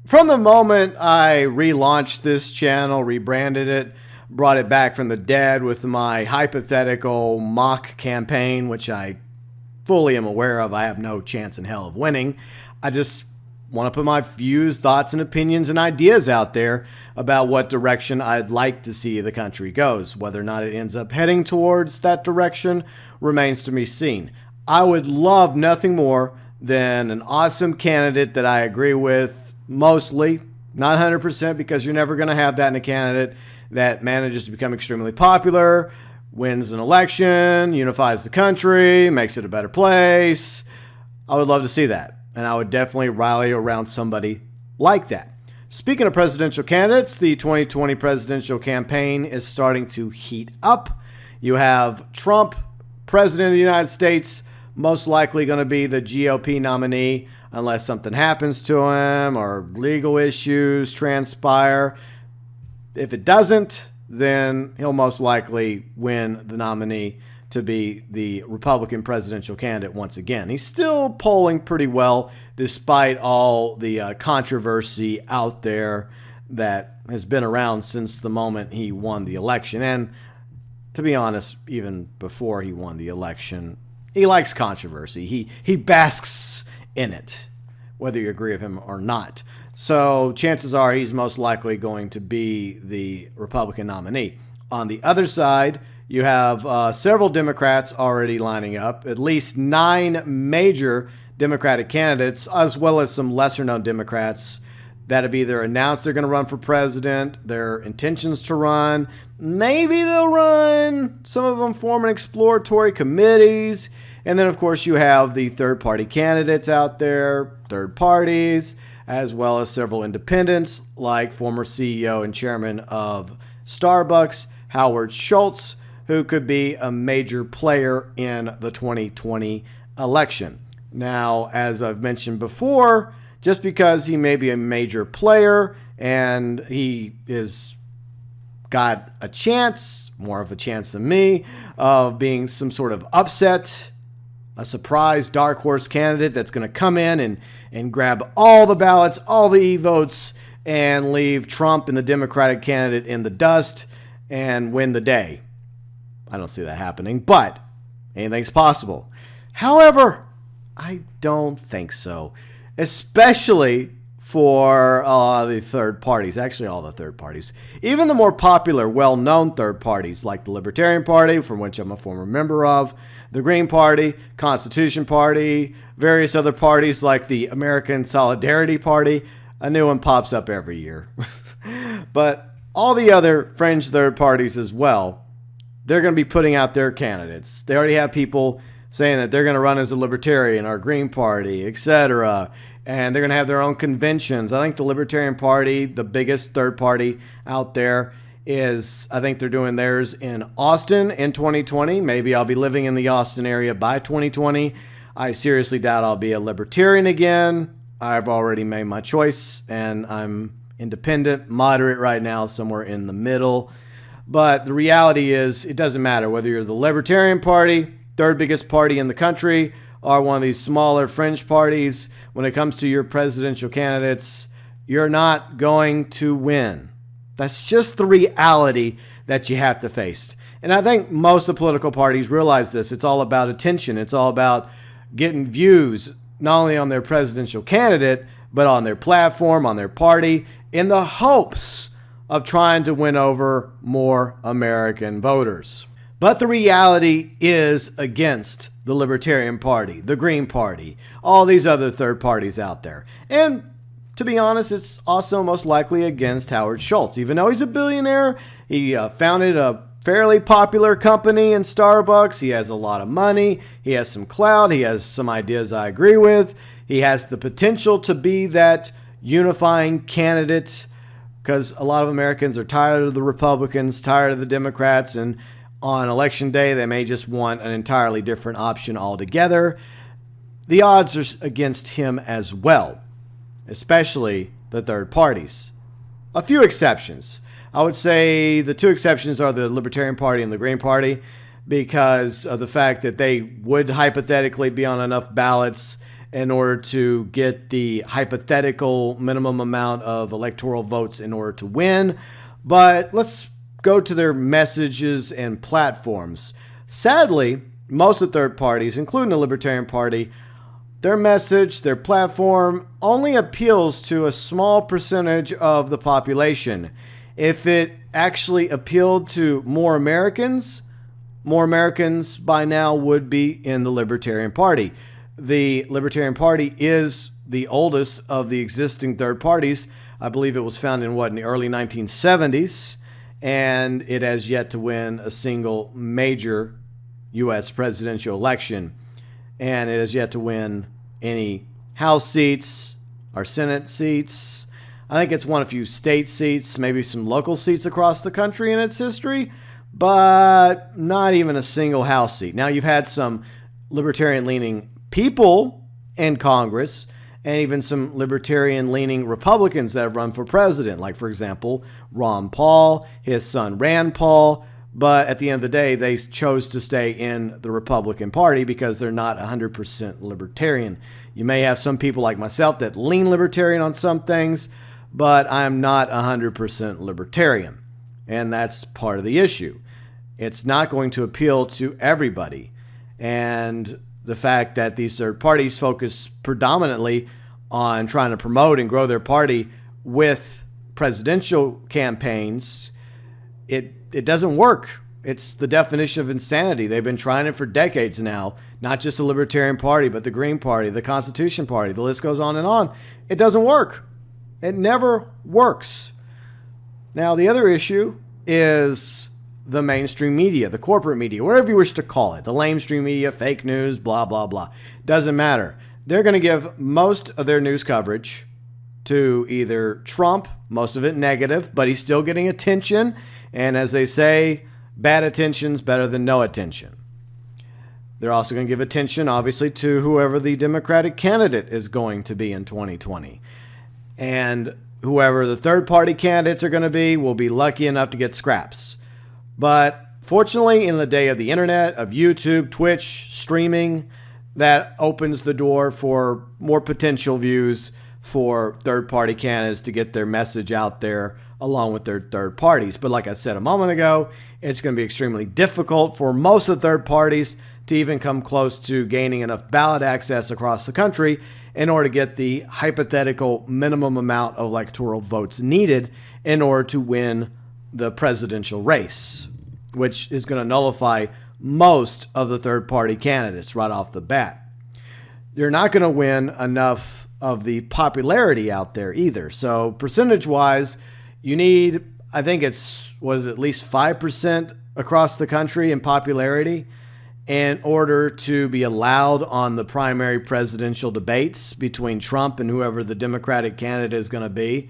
From the moment I relaunched this channel, rebranded it, brought it back from the dead with my hypothetical mock campaign, which I fully am aware of, I have no chance in hell of winning. I just want to put my views, thoughts, and opinions and ideas out there about what direction I'd like to see the country goes. Whether or not it ends up heading towards that direction remains to be seen. I would love nothing more than an awesome candidate that I agree with mostly, not 100%, because you're never going to have that in a candidate that manages to become extremely popular, wins an election, unifies the country, makes it a better place. I would love to see that. And I would definitely rally around somebody like that. Speaking of presidential candidates, the 2020 presidential campaign is starting to heat up. You have Trump, president of the United States, most likely going to be the GOP nominee unless something happens to him or legal issues transpire. If it doesn't, then he'll most likely win the nominee to be the Republican presidential candidate once again. He's still polling pretty well despite all the controversy out there that has been around since the moment he won the election. And to be honest, even before he won the election, he likes controversy. He basks in it, whether you agree with him or not. So chances are he's most likely going to be the Republican nominee. On the other side, you have several Democrats already lining up, at least 9 major Democratic candidates, as well as some lesser-known Democrats that have either announced they're going to run for president, their intentions to run, maybe they'll run, some of them forming exploratory committees, and then, of course, you have the third-party candidates out there, third parties, as well as several independents, like former CEO and chairman of Starbucks, Howard Schultz, who could be a major player in the 2020 election. Now, as I've mentioned before, just because he may be a major player and he is got a chance, more of a chance than me, of being some sort of upset, a surprise dark horse candidate that's going to come in and grab all the ballots, all the e-votes, and leave Trump and the Democratic candidate in the dust and win the day. I don't see that happening, but anything's possible. However, I don't think so, especially for the third parties, actually all the third parties. Even the more popular, well-known third parties like the Libertarian Party, from which I'm a former member of, the Green Party, Constitution Party, various other parties like the American Solidarity Party. A new one pops up every year. But all the other fringe third parties as well, they're going to be putting out their candidates. They already have people saying that they're going to run as a Libertarian or Green Party, etc., and they're going to have their own conventions. I think the Libertarian Party, the biggest third party out there, I think they're doing theirs in Austin in 2020. Maybe I'll be living in the Austin area by 2020. I seriously doubt I'll be a Libertarian again. I've already made my choice, and I'm independent, moderate right now, somewhere in the middle. But the reality is, it doesn't matter whether you're the Libertarian Party, third biggest party in the country, or one of these smaller fringe parties. When it comes to your presidential candidates, you're not going to win. That's just the reality that you have to face. And I think most of the political parties realize this. It's all about attention. It's all about getting views, not only on their presidential candidate, but on their platform, on their party, in the hopes of trying to win over more American voters. But the reality is against the Libertarian Party, the Green Party, all these other third parties out there. And to be honest, it's also most likely against Howard Schultz. Even though he's a billionaire, he founded a fairly popular company in Starbucks. He has a lot of money. He has some clout. He has some ideas I agree with. He has the potential to be that unifying candidate because a lot of Americans are tired of the Republicans, tired of the Democrats, and on election day, they may just want an entirely different option altogether. The odds are against him as well, especially the third parties. A few exceptions. I would say the 2 exceptions are the Libertarian Party and the Green Party because of the fact that they would hypothetically be on enough ballots in order to get the hypothetical minimum amount of electoral votes in order to win. But let's go to their messages and platforms. Sadly, most of the third parties, including the Libertarian Party, their message, their platform only appeals to a small percentage of the population. If it actually appealed to more Americans by now would be in the Libertarian Party. The Libertarian Party is the oldest of the existing third parties. I believe it was founded in the early 1970s, and it has yet to win a single major U.S. presidential election, and it has yet to win any House seats or Senate seats. I think it's won a few state seats, maybe some local seats across the country in its history, but not even a single House seat. Now, you've had some libertarian-leaning people in Congress and even some libertarian-leaning Republicans that have run for president, like, for example, Ron Paul, his son Rand Paul. But at the end of the day, they chose to stay in the Republican Party because they're not 100% libertarian. You may have some people like myself that lean libertarian on some things, but I'm not 100% libertarian. And that's part of the issue. It's not going to appeal to everybody. And the fact that these third parties focus predominantly on trying to promote and grow their party with presidential campaigns, it doesn't work. It's the definition of insanity. They've been trying it for decades now. Not just the Libertarian Party, but the Green Party, the Constitution Party. The list goes on and on. It doesn't work. It never works. Now, the other issue is the mainstream media, the corporate media, whatever you wish to call it, the lamestream media, fake news, blah, blah, blah. Doesn't matter. They're going to give most of their news coverage to either Trump, most of it negative, but he's still getting attention. And as they say, bad attention's better than no attention. They're also going to give attention, obviously, to whoever the Democratic candidate is going to be in 2020. And whoever the third-party candidates are going to be will be lucky enough to get scraps. But fortunately, in the day of the internet, of YouTube, Twitch, streaming, that opens the door for more potential views for third-party candidates to get their message out there along with their third parties. But like I said a moment ago, it's going to be extremely difficult for most of the third parties to even come close to gaining enough ballot access across the country in order to get the hypothetical minimum amount of electoral votes needed in order to win the presidential race, which is going to nullify most of the third-party candidates right off the bat. You're not going to win enough of the popularity out there either. So percentage-wise, you need, I think it's, at least 5% across the country in popularity in order to be allowed on the primary presidential debates between Trump and whoever the Democratic candidate is going to be.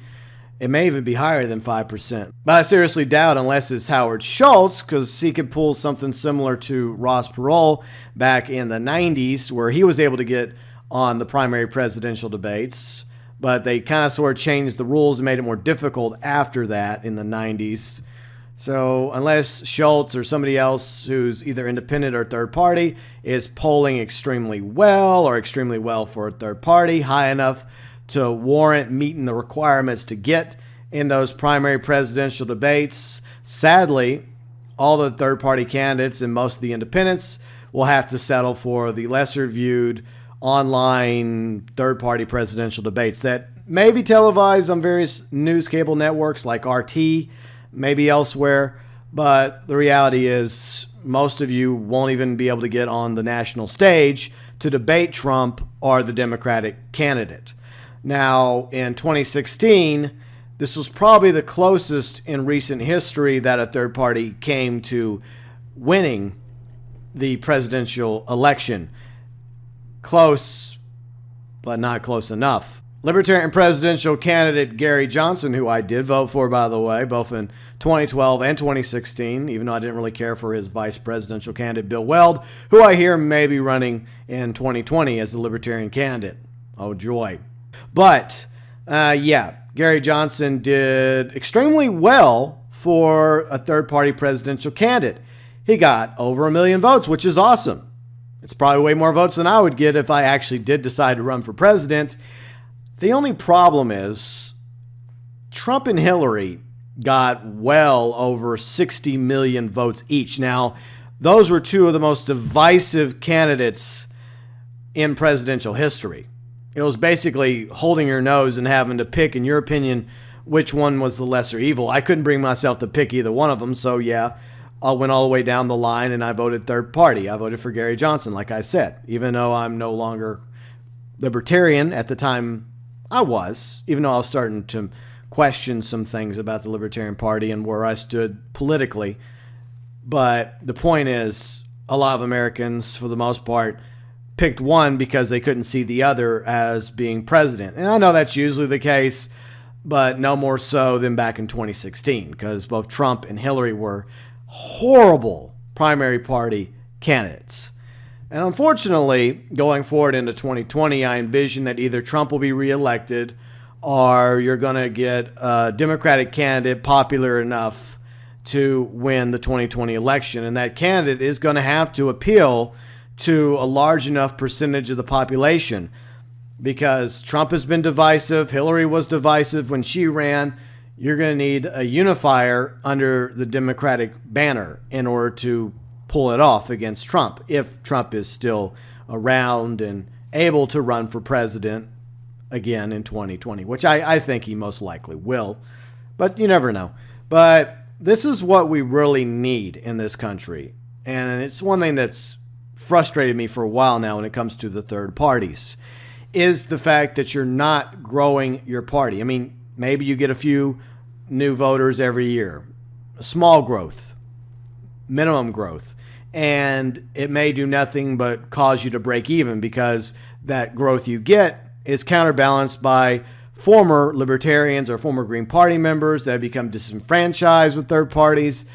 It may even be higher than 5%. But I seriously doubt, unless it's Howard Schultz, because he could pull something similar to Ross Perot back in the 90s, where he was able to get on the primary presidential debates. But they kind of sort of changed the rules and made it more difficult after that in the 90s. So unless Schultz or somebody else who's either independent or third party is polling extremely well or extremely well for a third party, high enough to warrant meeting the requirements to get in those primary presidential debates, sadly, all the third party candidates and most of the independents will have to settle for the lesser viewed online third-party presidential debates that may be televised on various news cable networks like RT, maybe elsewhere, but the reality is most of you won't even be able to get on the national stage to debate Trump or the Democratic candidate. Now, in 2016, this was probably the closest in recent history that a third party came to winning the presidential election. Close, but not close enough. Libertarian presidential candidate Gary Johnson, who I did vote for, by the way, both in 2012 and 2016, even though I didn't really care for his vice presidential candidate, Bill Weld, who I hear may be running in 2020 as the Libertarian candidate. Oh, joy. But, Gary Johnson did extremely well for a third-party presidential candidate. He got over 1 million votes, which is awesome. It's probably way more votes than I would get if I actually did decide to run for president. The only problem is Trump and Hillary got well over 60 million votes each. Now, those were two of the most divisive candidates in presidential history. It was basically holding your nose and having to pick, in your opinion, which one was the lesser evil. I couldn't bring myself to pick either one of them, so yeah, I went all the way down the line and I voted third party. I voted for Gary Johnson, like I said, even though I'm no longer libertarian. At the time I was, even though I was starting to question some things about the Libertarian Party and where I stood politically. But the point is, a lot of Americans, for the most part, picked one because they couldn't see the other as being president. And I know that's usually the case, but no more so than back in 2016, because both Trump and Hillary were horrible primary party candidates. And unfortunately, going forward into 2020, I envision that either Trump will be reelected or you're going to get a Democratic candidate popular enough to win the 2020 election. And that candidate is going to have to appeal to a large enough percentage of the population, because Trump has been divisive. Hillary was divisive when she ran. You're going to need a unifier under the Democratic banner in order to pull it off against Trump, if Trump is still around and able to run for president again in 2020, which I think he most likely will, but you never know. But this is what we really need in this country. And it's one thing that's frustrated me for a while now when it comes to the third parties, is the fact that you're not growing your party. I mean, maybe you get a few new voters every year, a small growth, minimum growth, and it may do nothing but cause you to break even, because that growth you get is counterbalanced by former libertarians or former Green Party members that have become disenfranchised with third parties,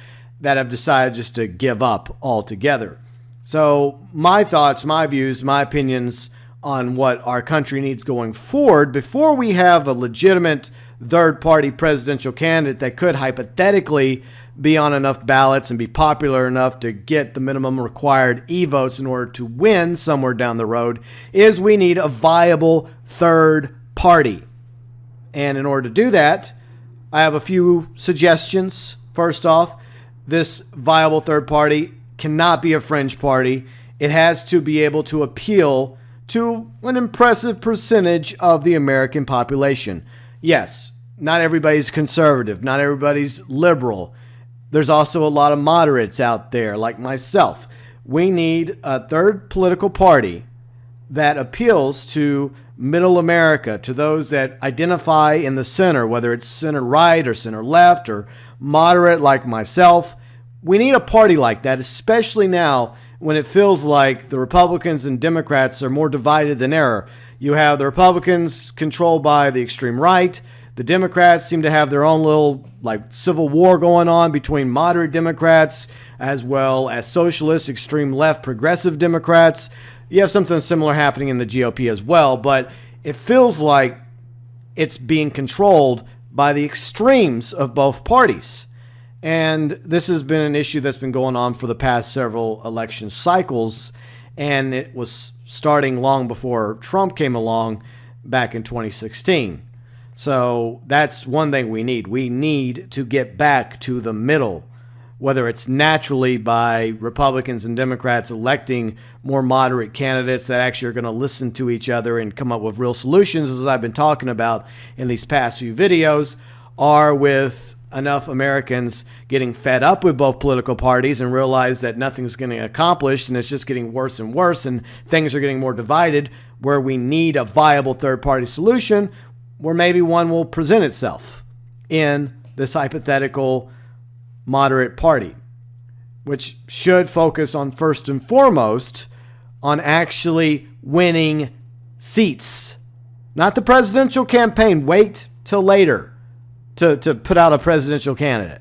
that have decided just to give up altogether. So my thoughts, my views, my opinions on what our country needs going forward, before we have a legitimate third-party presidential candidate that could hypothetically be on enough ballots and be popular enough to get the minimum required e-votes in order to win somewhere down the road, is we need a viable third party. And in order to do that, I have a few suggestions. First off, this viable third party cannot be a fringe party. It has to be able to appeal to an impressive percentage of the American population. Yes, not everybody's conservative, not everybody's liberal. There's also a lot of moderates out there, like myself. We need a third political party that appeals to middle America, to those that identify in the center, whether it's center right or center left or moderate like myself. We need a party like that, especially now when it feels like the Republicans and Democrats are more divided than ever. You have the Republicans controlled by the extreme right. The Democrats seem to have their own little civil war going on between moderate Democrats as well as socialist, extreme left, progressive Democrats. You have something similar happening in the GOP as well, but it feels like it's being controlled by the extremes of both parties. And this has been an issue that's been going on for the past several election cycles, and it was starting long before Trump came along back in 2016. So that's one thing we need. We need to get back to the middle, whether it's naturally by Republicans and Democrats electing more moderate candidates that actually are going to listen to each other and come up with real solutions, as I've been talking about in these past few videos, or with enough Americans getting fed up with both political parties and realize that nothing's getting accomplished and it's just getting worse and worse and things are getting more divided, where we need a viable third-party solution, where maybe one will present itself in this hypothetical moderate party, which should focus on, first and foremost, on actually winning seats. Not the presidential campaign. Wait till later to put out a presidential candidate.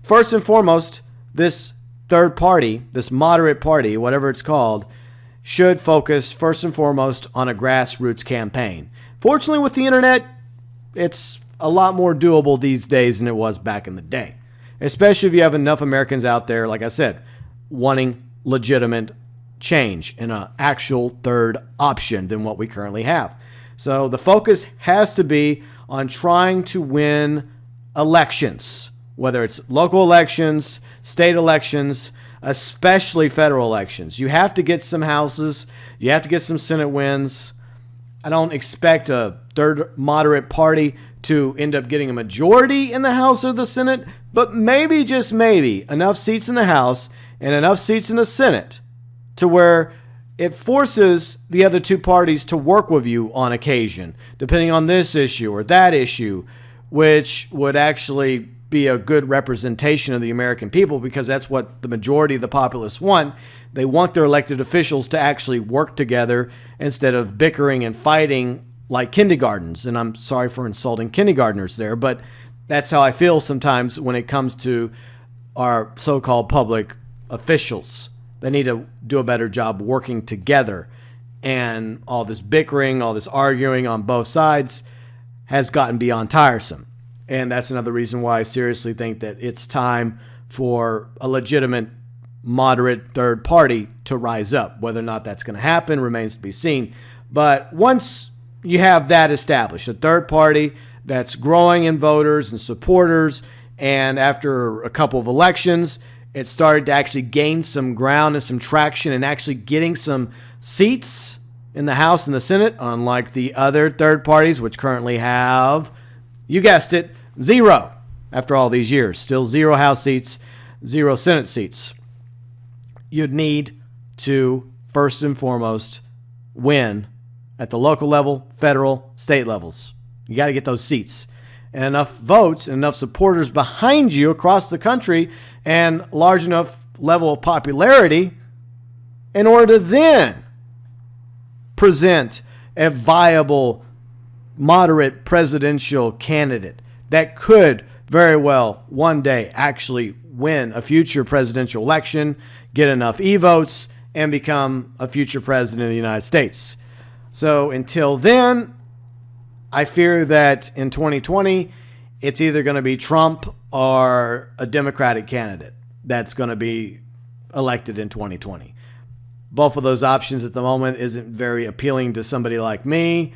First and foremost, this third party, this moderate party, whatever it's called, should focus first and foremost on a grassroots campaign. Fortunately, with the internet, it's a lot more doable these days than it was back in the day, especially if you have enough Americans out there, like I said, wanting legitimate change in an actual third option than what we currently have. So the focus has to be on trying to win elections, whether it's local elections, state elections, especially federal elections. You have to get some houses. You have to get some Senate wins. I don't expect a third moderate party to end up getting a majority in the House or the Senate, but maybe, just maybe, enough seats in the House and enough seats in the Senate to where it forces the other two parties to work with you on occasion, depending on this issue or that issue, which would actually be a good representation of the American people, because that's what the majority of the populace want. They want their elected officials to actually work together instead of bickering and fighting like kindergartens. And I'm sorry for insulting kindergartners there, but that's how I feel sometimes when it comes to our so-called public officials. They need to do a better job working together. And all this bickering, all this arguing on both sides has gotten beyond tiresome. And that's another reason why I seriously think that it's time for a legitimate, moderate third party to rise up. Whether or not that's going to happen remains to be seen. But once you have that established, a third party that's growing in voters and supporters, and after a couple of elections, it started to actually gain some ground and some traction and actually getting some seats in the House and the Senate, unlike the other third parties, which currently have, you guessed it, 0 after all these years. Still 0 House seats, 0 Senate seats. You'd need to, first and foremost, win at the local level, federal, state levels. You got to get those seats and enough votes and enough supporters behind you across the country and large enough level of popularity in order to then present a viable, moderate presidential candidate that could very well one day actually win a future presidential election, get enough e-votes, and become a future president of the United States. So until then, I fear that in 2020, it's either going to be Trump or a Democratic candidate that's going to be elected in 2020. Both of those options at the moment isn't very appealing to somebody like me.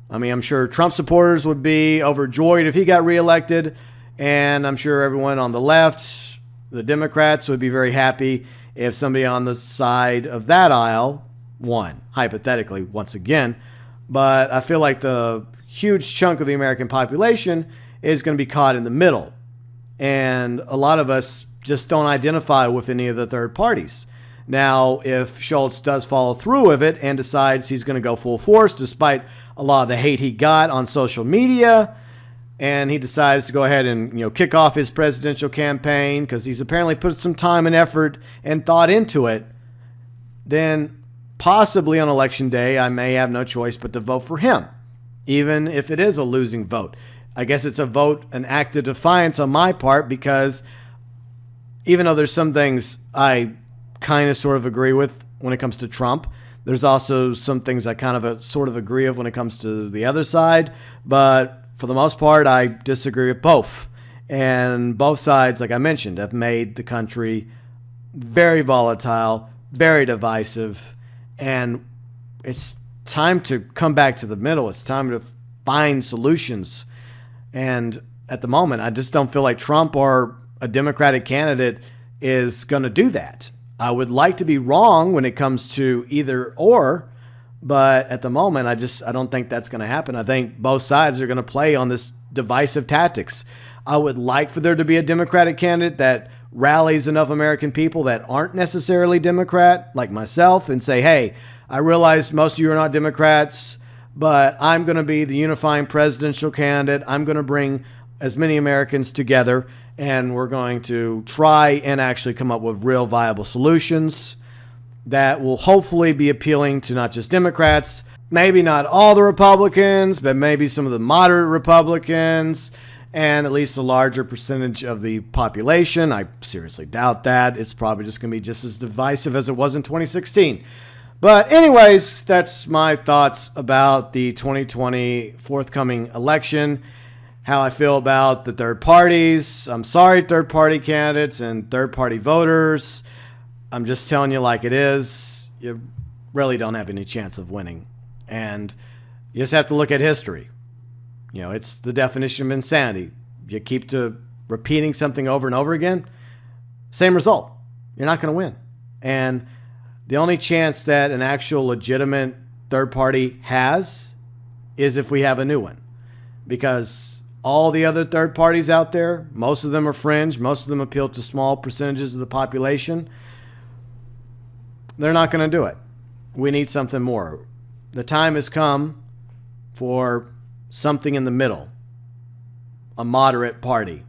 I mean, I'm sure Trump supporters would be overjoyed if he got reelected, and I'm sure everyone on the left, the Democrats, would be very happy if somebody on the side of that aisle won, hypothetically, once again. But I feel like the huge chunk of the American population is going to be caught in the middle. And a lot of us just don't identify with any of the third parties. Now, if Schultz does follow through with it and decides he's going to go full force, despite a lot of the hate he got on social media, and he decides to go ahead and kick off his presidential campaign because he's apparently put some time and effort and thought into it, then possibly on election day I may have no choice but to vote for him, even if it is a losing vote. I guess it's a vote, an act of defiance on my part, because even though there's some things I kind of sort of agree with when it comes to Trump, there's also some things I kind of sort of agree with when it comes to the other side. But for the most part, I disagree with both. And both sides, like I mentioned, have made the country very volatile, very divisive. And it's time to come back to the middle. It's time to find solutions. And at the moment, I just don't feel like Trump or a Democratic candidate is going to do that. I would like to be wrong when it comes to either or, but at the moment, I don't think that's going to happen. I think both sides are going to play on this divisive tactics. I would like for there to be a Democratic candidate that rallies enough American people that aren't necessarily Democrat, like myself, and say, hey, I realize most of you are not Democrats, but I'm going to be the unifying presidential candidate. I'm going to bring as many Americans together, and we're going to try and actually come up with real viable solutions that will hopefully be appealing to not just Democrats, maybe not all the Republicans, but maybe some of the moderate Republicans, and at least a larger percentage of the population. I seriously doubt that. It's probably just going to be just as divisive as it was in 2016. But anyways, that's my thoughts about the 2020 forthcoming election, how I feel about the third parties. I'm sorry, third party candidates and third party voters. I'm just telling you like it is. you really don't have any chance of winning. And you just have to look at history. It's the definition of insanity. You keep repeating something over and over again, same result. You're not going to win. And the only chance that an actual legitimate third party has is if we have a new one. Because all the other third parties out there, most of them are fringe, most of them appeal to small percentages of the population. They're not going to do it. We need something more. The time has come for something in the middle, a moderate party.